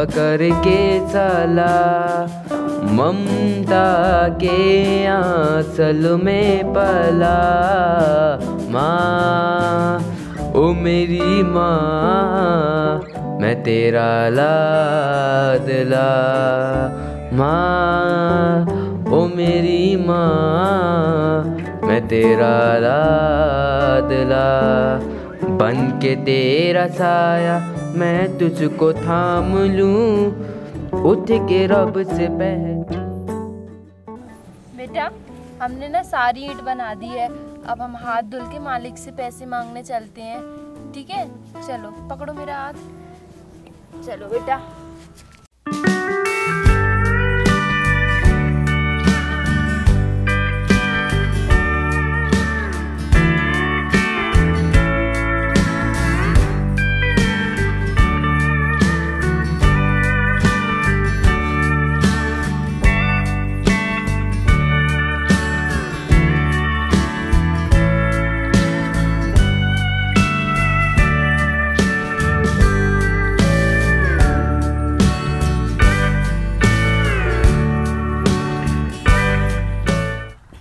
पकड़ के चला, ममता के आंचल में पला। माँ ओ मेरी माँ, मैं तेरा लाडला। माँ ओ मेरी माँ, मैं तेरा लाडला। बन के तेरा साया मैं तुझको थाम लूं, उठ के रब से बेटा हमने ना सारी ईंट बना दी है, अब हम हाथ धुल के मालिक से पैसे मांगने चलते हैं, ठीक है? चलो पकड़ो मेरा हाथ, चलो बेटा।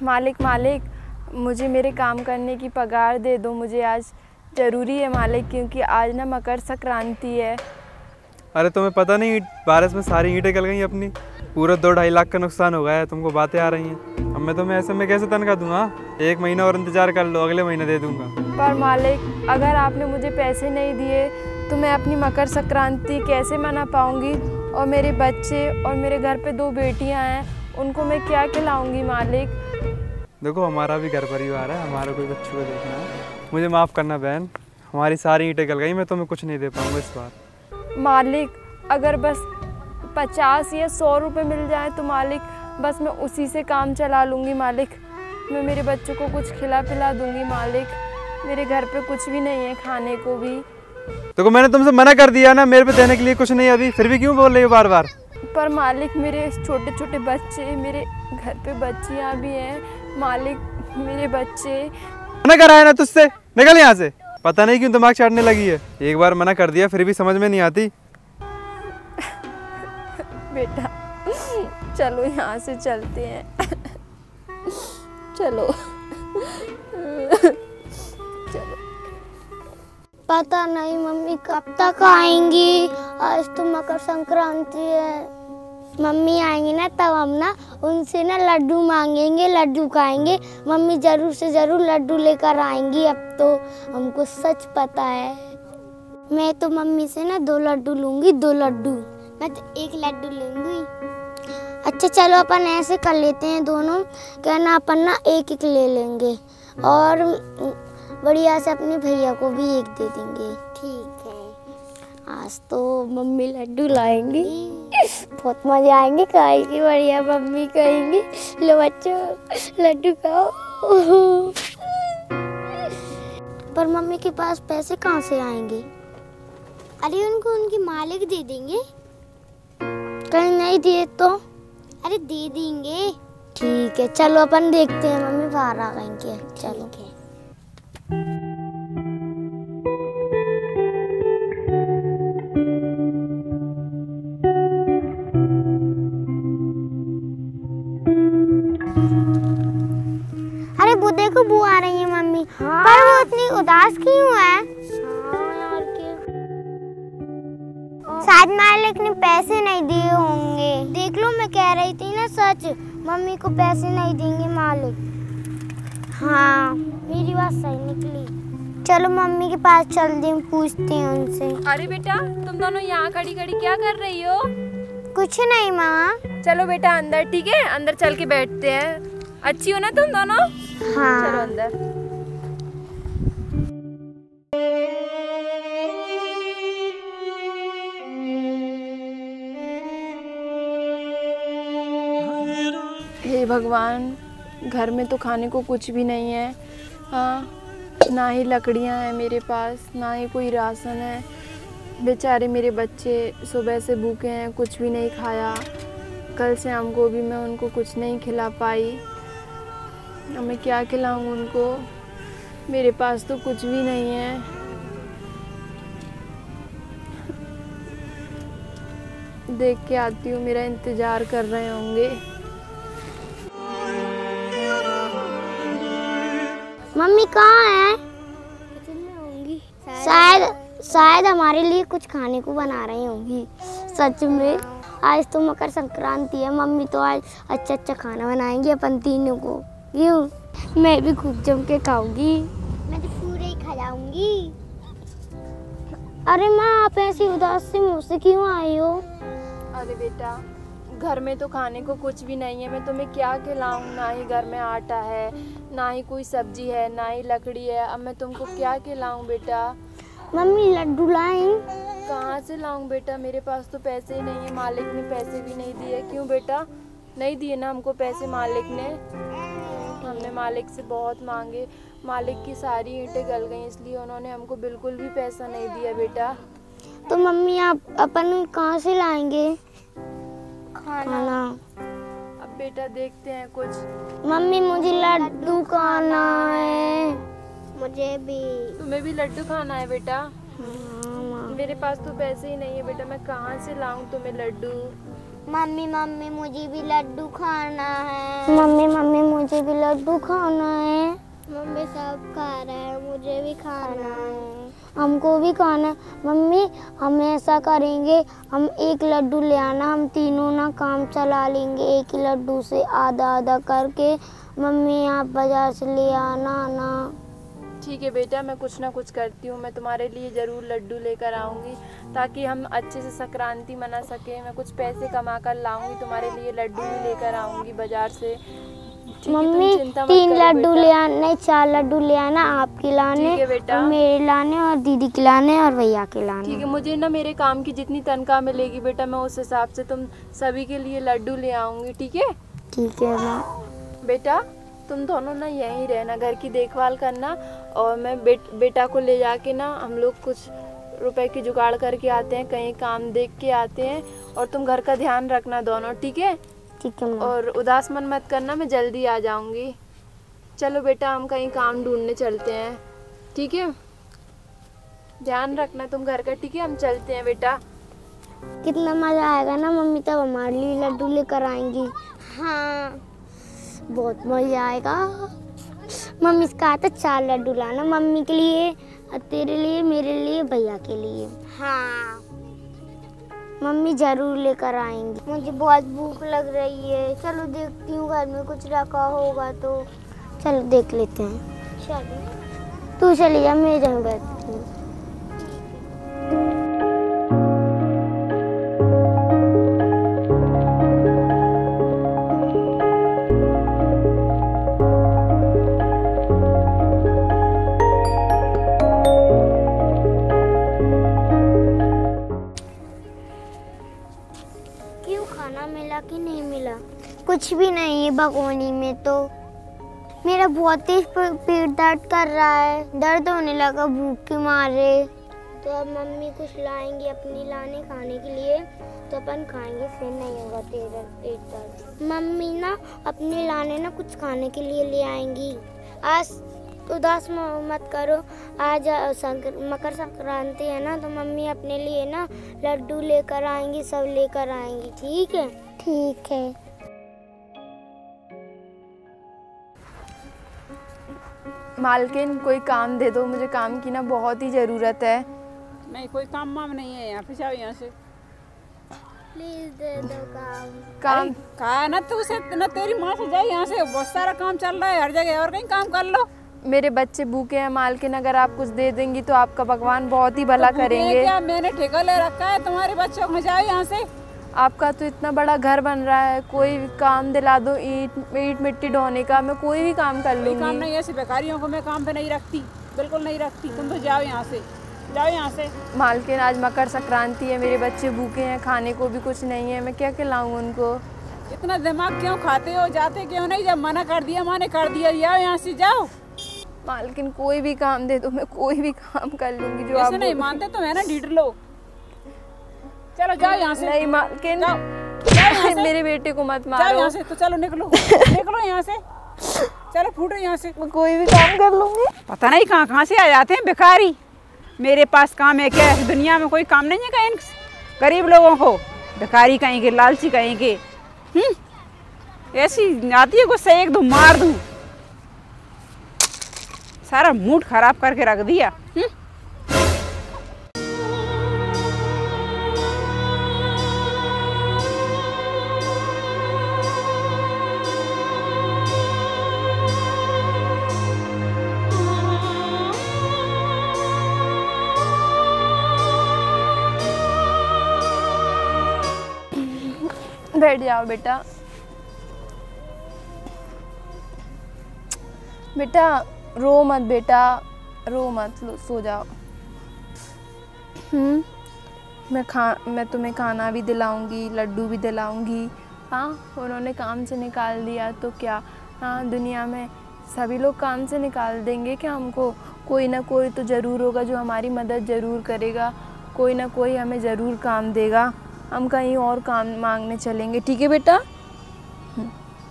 मालिक मालिक मुझे मेरे काम करने की पगार दे दो, मुझे आज ज़रूरी है मालिक, क्योंकि आज ना मकर संक्रांति है। अरे तुम्हें पता नहीं बारिश में सारी ईंटें गल गई अपनी, पूरा 2-2.5 लाख का नुकसान हो गया है। तुमको बातें आ रही हैं, अब मैं तुम्हें ऐसे में कैसे तनख्वाह दूंगा? 1 महीना और इंतजार कर लो, अगले महीने दे दूंगा। पर मालिक अगर आपने मुझे पैसे नहीं दिए तो मैं अपनी मकर संक्रांति कैसे मना पाऊँगी? और मेरे बच्चे और मेरे घर पे 2 बेटियाँ हैं, उनको मैं क्या खिलाऊँगी मालिक? देखो हमारा भी घर परिवार है, हमारा कोई बच्चों को देखना है। मुझे माफ़ करना बहन, हमारी सारी ईंटें गल गई, मैं तुम्हें कुछ नहीं दे पाऊँगा इस बार। मालिक अगर बस 50 या 100 रुपये मिल जाए तो मालिक बस मैं उसी से काम चला लूँगी मालिक। मैं मेरे बच्चों को कुछ खिला पिला दूँगी मालिक, मेरे घर पे कुछ भी नहीं है खाने को भी। देखो मैंने तुमसे मना कर दिया ना, मेरे पे देने के लिए कुछ नहीं अभी, फिर भी क्यों बोल रही हो बार बार? पर मालिक मेरे छोटे छोटे बच्चे, मेरे घर पे बच्चियाँ भी हैं मालिक, मेरे बच्चे। मना करा है ना तुझसे, निकल यहाँ से। पता नहीं क्यों दिमाग चाटने लगी है, एक बार मना कर दिया फिर भी समझ में नहीं आती। बेटा चलो यहाँ से चलते हैं, चलो चलो। पता नहीं मम्मी कब तक आएंगी, आज तो मकर संक्रांति है। मम्मी आएंगी ना तब हम ना उनसे ना लड्डू मांगेंगे, लड्डू खाएंगे। मम्मी जरूर से जरूर लड्डू लेकर आएंगी, अब तो हमको सच पता है। मैं तो मम्मी से ना 2 लड्डू लूंगी, 2 लड्डू। मैं तो 1 लड्डू लूंगी। अच्छा चलो अपन ऐसे कर लेते हैं दोनों, क्या ना अपन ना 1-1 ले लेंगे और बढ़िया से अपने भैया को भी 1 दे देंगे। ठीक है, आज तो मम्मी लड्डू लाएंगी, बहुत मजा आएंगे, खाएंगे बढ़िया। मम्मी कहेंगी लो बच्चों लड्डू खाओ। पर मम्मी के पास पैसे कहाँ से आएंगे? अरे उनको उनके मालिक दे देंगे। कहीं नहीं दिए तो? अरे दे देंगे। ठीक है चलो अपन देखते हैं, मम्मी बाहर आ गई क्या? चलो अरे वो देखो वो आ रही है मम्मी। हाँ। पर वो इतनी उदास क्यों है? हाँ यार शायद मालिक ने पैसे नहीं दिए होंगे। देख लो मैं कह रही थी ना सच, मम्मी को पैसे नहीं देंगे मालिक। हाँ मेरी बात सही निकली। चलो मम्मी के पास चलते हैं, पूछते हैं उनसे। अरे बेटा तुम दोनों यहाँ खड़ी खड़ी क्या कर रही हो? कुछ नहीं मामा। चलो बेटा अंदर, ठीक है अंदर चल के बैठते हैं। अच्छी हो ना तुम दोनों? हाँ चलो अंदर। हे भगवान, घर में तो खाने को कुछ भी नहीं है। हाँ ना ही लकड़ियाँ हैं मेरे पास, ना ही कोई राशन है। बेचारे मेरे बच्चे सुबह से भूखे हैं, कुछ भी नहीं खाया। कल शाम को भी मैं उनको कुछ नहीं खिला पाई। अब मैं क्या खिलाऊं उनको? मेरे पास तो कुछ भी नहीं है। देख के आती हूँ, मेरा इंतज़ार कर रहे होंगे। मम्मी कहाँ है? शायद हमारे लिए कुछ खाने को बना रही होंगी। सच में आज तो मकर संक्रांति है, मम्मी तो आज अच्छा अच्छा खाना बनाएंगी अपन तीनों को। क्यों? मैं भी खूब जम के खाऊंगी। मैं तो पूरे ही खा जाऊंगी। अरे माँ, आप ऐसी उदास से मुँह से क्यों आई हो? अरे बेटा, घर में तो खाने को कुछ भी नहीं है, मैं तुम्हें क्या खिलाऊं? ना ही घर में आटा है, ना ही कोई सब्जी है, ना ही लकड़ी है। अब मैं तुमको क्या खिलाऊं बेटा? मम्मी लड्डू लाएं? कहाँ से लाऊं बेटा? मेरे पास तो पैसे ही नहीं है, मालिक ने पैसे भी नहीं दिए। क्यों बेटा? नहीं दिए ना हमको पैसे मालिक ने? हमने मालिक से बहुत मांगे, मालिक की सारी ईंटें गल गई, इसलिए उन्होंने हमको बिल्कुल भी पैसा नहीं दिया बेटा। तो मम्मी आप अपन कहाँ से लाएंगे खाना? अब बेटा देखते हैं कुछ। मम्मी मुझे लड्डू खाना है। मुझे भी। तुम्हें भी लड्डू खाना है बेटा? हाँ, मेरे पास तो पैसे ही नहीं है बेटा, मैं कहाँ से लाऊं तुम्हें लड्डू? मम्मी मुझे भी लड्डू खाना है। मम्मी मुझे भी लड्डू खाना है। मम्मी सब खा रहे हैं, मुझे भी खाना है। हमको भी खाना है। मम्मी हम ऐसा करेंगे, हम एक लड्डू ले आना, हम तीनों ना काम चला लेंगे एक ही लड्डू से, आधा आधा करके। मम्मी आप बाजार से ले आना ना। ठीक है बेटा, मैं कुछ ना कुछ करती हूँ, मैं तुम्हारे लिए ज़रूर लड्डू लेकर आऊँगी ताकि हम अच्छे से संक्रांति मना सकें। मैं कुछ पैसे कमा कर लाऊँगी, तुम्हारे लिए लड्डू भी लेकर आऊँगी बाजार से। मम्मी 3 लड्डू ले आना, नहीं 4 लड्डू ले आना, आपके लाने और मेरे लाने और दीदी के लाने और भैया के लाने। ठीक है, मुझे ना मेरे काम की जितनी तनख्वाह मिलेगी बेटा, मैं उस हिसाब से तुम सभी के लिए लड्डू ले आऊँगी। ठीक है? ठीक है माँ। बेटा तुम दोनों ना यहीं रहना, घर की देखभाल करना, और मैं बेटा को ले जाके ना हम लोग कुछ रुपए की जुगाड़ करके आते हैं, कहीं काम देख के आते हैं, और तुम घर का ध्यान रखना दोनों। ठीक है? ठीक है। और उदास मन मत करना, मैं जल्दी आ जाऊंगी। चलो बेटा, हम कहीं काम ढूंढने चलते हैं। ठीक है? ध्यान रखना तुम घर का। ठीक है? हम चलते हैं बेटा। कितना मजा आएगा ना मम्मी, तब हमारे लिए लड्डू लेकर आएंगी। हाँ बहुत मजा आएगा। मम्मी से कहा था 4 लड्डू लाना, मम्मी के लिए, तेरे लिए, मेरे लिए, भैया के लिए। हाँ मम्मी जरूर लेकर आएंगी। मुझे बहुत भूख लग रही है, चलो देखती हूँ घर में कुछ रखा होगा तो। चलो देख लेते हैं। चलो तू चली जा, मैं जहाँ बैठती हूँ। कि नहीं मिला? कुछ भी नहीं है भगोनी में तो। मेरा बहुत तेज पेट दर्द कर रहा है, दर्द होने लगा भूख के मारे। तो अब मम्मी कुछ लाएंगी अपनी लाने खाने के लिए, तो अपन खाएंगे, फिर नहीं होगा तेरा पेट दर्द। मम्मी ना अपने लाने ना कुछ खाने के लिए ले आएंगी। आज उदास मत करो, आज मकर संक्रांति है ना, तो मम्मी अपने लिए ना लड्डू लेकर आएंगी, सब लेकर आएंगी। ठीक है? ठीक है। मालकिन कोई काम दे दो, मुझे काम की ना बहुत ही ज़रूरत है। नहीं कोई काम वाम नहीं है यहाँ पे, जाओ यहाँ से। प्लीज दे दो काम। कहा ना तू से ना, तेरी माँ से जाए यहाँ से, बहुत सारा काम चल रहा है हर जगह, और कहीं काम कर लो। मेरे बच्चे भूखे हैं मालकिन, अगर आप कुछ दे देंगी तो आपका भगवान बहुत ही भला करेंगे। क्या मैंने ठेका ले रखा है तुम्हारे बच्चों को, जाओ यहाँ से। आपका तो इतना बड़ा घर बन रहा है, कोई काम दिला दो, ईंट मिट्टी ढोने का, मैं कोई भी काम कर लूँगी। काम नहीं, ऐसे बेकारियों को मैं काम पे नहीं रखती, बिल्कुल नहीं रखती। तुम तो जाओ यहाँ से, जाओ यहाँ से। मालकिन आज मकर संक्रांति है, मेरे बच्चे भूखे हैं, खाने को भी कुछ नहीं है, मैं क्या खिलाऊँ उनको? इतना दिमाग क्यों खाते हो, जाते क्यों नहीं? जब मना कर दिया माने कर दिया, जाओ यहाँ से, जाओ। मालकिन कोई भी काम दे दो, मैं कोई भी काम कर लूँगी जो आप नहीं मानते तो है ना, ढीठ लो। चलो जाओ यहाँ से। नहीं मालकिन, मेरे बेटे को मत मारो। जाओ यहाँ से, तो चलो निकलो निकलो यहाँ से, चलो फूटो यहाँ से। मैं कोई भी काम कर लूँगी। पता नहीं कहाँ कहाँ से आ जाते हैं भिखारी। मेरे पास काम है क्या? दुनिया में कोई काम नहीं है क्या इन गरीब लोगों को? भिखारी कहीं के, लालची कहीं के। ऐसी आती है गुस्सा, एक दो मार दूं। सारा मूड खराब करके रख दिया। बैठ जाओ बेटा। बेटा रो मत बेटा, रो मत, लो सो जाओ। मैं तुम्हें खाना भी दिलाऊंगी, लड्डू भी दिलाऊंगी। हाँ, उन्होंने काम से निकाल दिया तो क्या, हाँ दुनिया में सभी लोग काम से निकाल देंगे क्या हमको? कोई ना कोई तो ज़रूर होगा जो हमारी मदद ज़रूर करेगा, कोई ना कोई हमें ज़रूर काम देगा। हम कहीं और काम मांगने चलेंगे, ठीक है बेटा?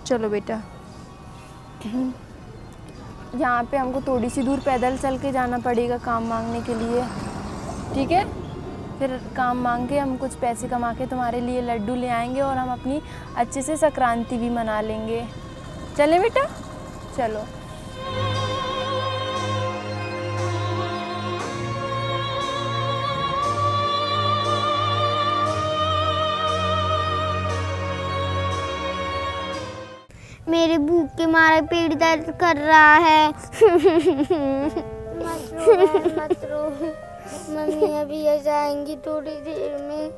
चलो बेटा। यहाँ पे हमको थोड़ी सी दूर पैदल चल के जाना पड़ेगा काम मांगने के लिए, ठीक है? फिर काम मांग के हम कुछ पैसे कमा के तुम्हारे लिए लड्डू ले आएंगे और हम अपनी अच्छे से संक्रांति भी मना लेंगे। चले बेटा? चलो। मेरे भूख के मारे पेट दर्द कर रहा है। मत रो, मम्मी अभी आ जाएंगी थोड़ी देर में।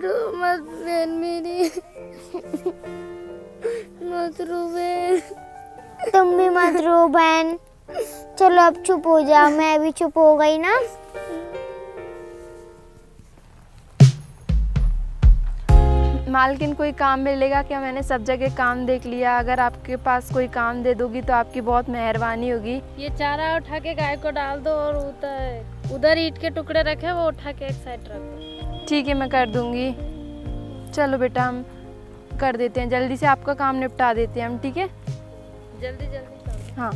रो मत बहन मेरी, मत रो बहन। तुम भी मत रो बहन। चलो अब चुप हो जाओ, मैं भी चुप हो गई ना। मालकिन कोई काम मिलेगा क्या? मैंने सब जगह काम देख लिया। अगर आपके पास कोई काम दे दोगी तो आपकी बहुत मेहरबानी होगी। ये चारा उठा के गाय को डाल दो और उधर ईंट के टुकड़े रखे वो उठा के एक साइड रख दो। ठीक है, मैं कर दूंगी। चलो बेटा हम कर देते हैं, जल्दी से आपका काम निपटा देते हैं हम, ठीक है? जल्दी जल्दी करो। हाँ।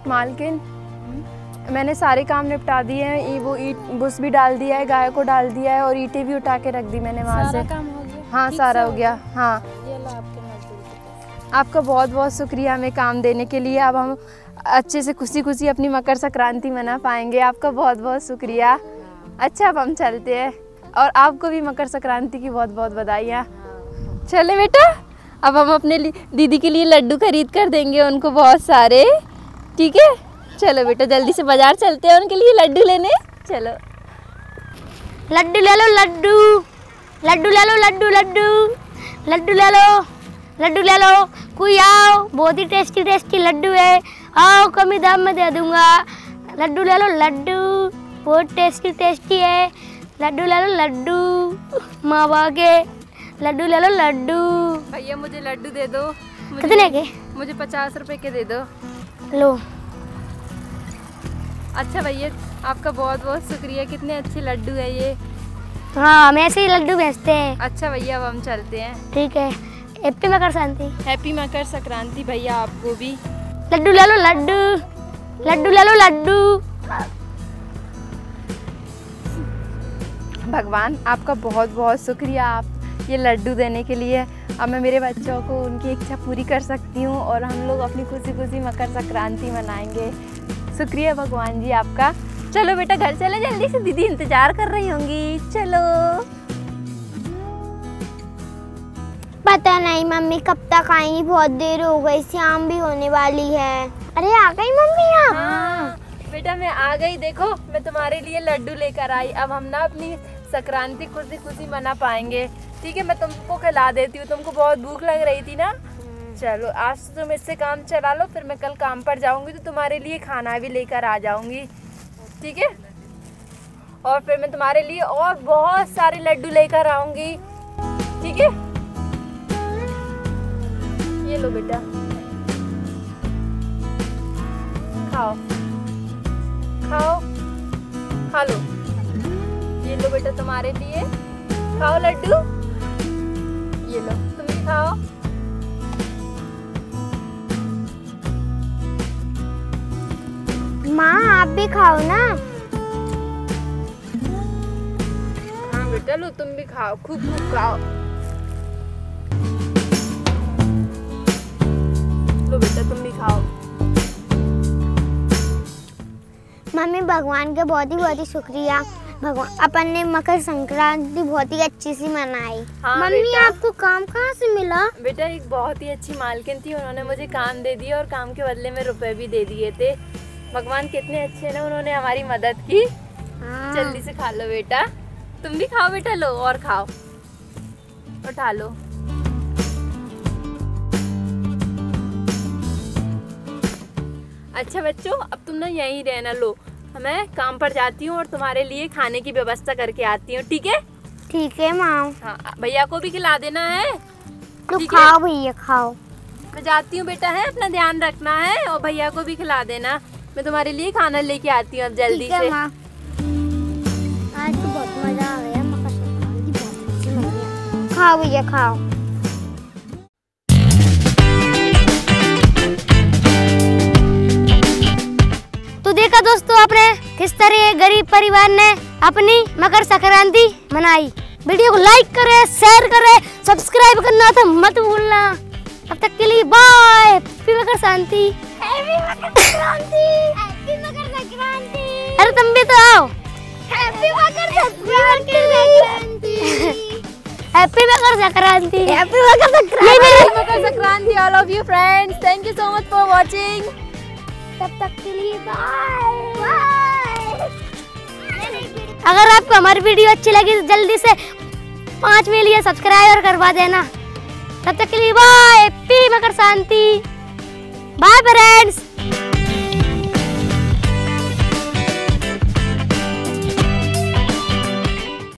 मालकिन मैंने सारे काम निपटा दिए हैं। वो ईट बुस भी डाल दिया है, गाय को डाल दिया है और ईंटें भी उठा के रख दी मैंने वहाँ से। काम हो गया? हाँ सारा हो गया। हाँ ये लो आपके मजदूर के पैसे। आपका बहुत बहुत शुक्रिया हमें काम देने के लिए। अब हम अच्छे से खुशी खुशी अपनी मकर संक्रांति मना पाएंगे। आपका बहुत बहुत शुक्रिया। अच्छा अब हम चलते हैं और आपको भी मकर संक्रांति की बहुत बहुत बधाइयाँ। चले बेटा, अब हम अपने दीदी के लिए लड्डू खरीद कर देंगे उनको बहुत सारे, ठीक है? चलो बेटा जल्दी से बाजार चलते हैं उनके लिए लड्डू लेने। चलो लड्डू ले लो, लड्डू लड्डू ले लो, लड्डू लड्डू लड्डू ले लो, लड्डू ले लो। कोई आओ, बहुत ही टेस्टी टेस्टी लड्डू है, आओ कमी दाम में दे दूंगा। लड्डू ले लो, लड्डू बहुत टेस्टी टेस्टी है। लड्डू ले लो, लड्डू मावा के लड्डू ले लो, लड्डू। भैया मुझे लड्डू दे दो। कितने के? मुझे 50 रुपए के दे दो। लो। अच्छा भैया आपका बहुत बहुत शुक्रिया, कितने अच्छे लड्डू है ये। हाँ हम ऐसे ही लड्डू बेचते हैं। अच्छा भैया अब हम चलते हैं। ठीक है, हैप्पी मकर संक्रांति। हैप्पी मकर संक्रांति भैया आपको भी। लड्डू ले लो लड्डू, लड्डू ले लो लड्डू। भगवान आपका बहुत बहुत शुक्रिया आप ये लड्डू देने के लिए। अब मैं मेरे बच्चों को उनकी इच्छा पूरी कर सकती हूँ और हम लोग अपनी खुशी खुशी मकर संक्रांति मनाएंगे। शुक्रिया भगवान जी आपका। चलो बेटा घर चले जल्दी से, दीदी इंतजार कर रही होंगी। चलो। पता नहीं मम्मी कब तक आएंगी, बहुत देर हो गई, शाम भी होने वाली है। अरे आ गई मम्मी आप? हाँ बेटा मैं आ गई। देखो मैं तुम्हारे लिए लड्डू लेकर आई। अब हम ना अपनी संक्रांति खुशी खुशी मना पाएंगे। ठीक है मैं तुमको खिला देती हूँ, तुमको बहुत भूख लग रही थी ना। चलो आज तो तुम इससे काम चला लो, फिर मैं कल काम पर जाऊँगी तो तुम्हारे लिए खाना भी लेकर आ जाऊँगी। ठीक है और फिर मैं तुम्हारे लिए और बहुत सारे लड्डू लेकर आऊँगी। ठीक है ये लो बेटा खाओ खाओ, खा लो। ये लो बेटा तुम्हारे लिए, खाओ लड्डू। ये लो तुम भी खाओ। माँ आप भी खाओ ना। हाँ बेटा लो तुम भी खाओ, खूब खूब खाओ। लो बेटा तुम भी खाओ। मम्मी भगवान के बहुत ही शुक्रिया। भगवान अपन ने मकर संक्रांति बहुत ही अच्छी सी मनाई। हाँ, मम्मी बेटा। आपको काम कहाँ से मिला? बेटा एक बहुत ही अच्छी मालकिन थी, उन्होंने मुझे काम दे दिया और काम के बदले में रुपए भी दे दिए थे। भगवान कितने अच्छे ना, उन्होंने हमारी मदद की। हाँ। जल्दी से खा लो बेटा, तुम भी खाओ बेटा। लो और खाओ, उठा लो। अच्छा बच्चों अब तुम ना यहीं रहना। लो मैं काम पर जाती हूँ और तुम्हारे लिए खाने की व्यवस्था करके आती हूँ। ठीक है? ठीक है माँ। हाँ भैया को भी खिला देना है। तो ठीक है? खाओ भैया खाओ। मैं जाती हूँ बेटा, है अपना ध्यान रखना है और भैया को भी खिला देना। मैं तुम्हारे लिए खाना लेके आती हूँ अब जल्दी ठीक है से। माँ। आज तो बहुत मजा आ गया, मकर संक्रांति बहुत अच्छी मनाई। खाओ भैया खाओ। तो देखा दोस्तों आपने किस तरह गरीब परिवार ने अपनी मकर संक्रांति मनाई। वीडियो को लाइक करें, शेयर करें, सब्सक्राइब करना तो मत भूलना। तब तक के लिए bye. Happy Makar Sankranti. Happy Makar Sankranti. Happy Makar Sankranti. अरे तुम भी तो आओ। Happy Makar Sankranti. Happy Makar Sankranti. Happy Makar Sankranti. Makar Sankranti all of you friends. Thank you so much for watching. तब तक के लिए बाय। अगर आपको हमारी वीडियो अच्छी लगी तो जल्दी से 5 मिलियन सब्सक्राइबर करवा देना। तब तक के लिए bye. Happy Makar Sankranti. Bye friends.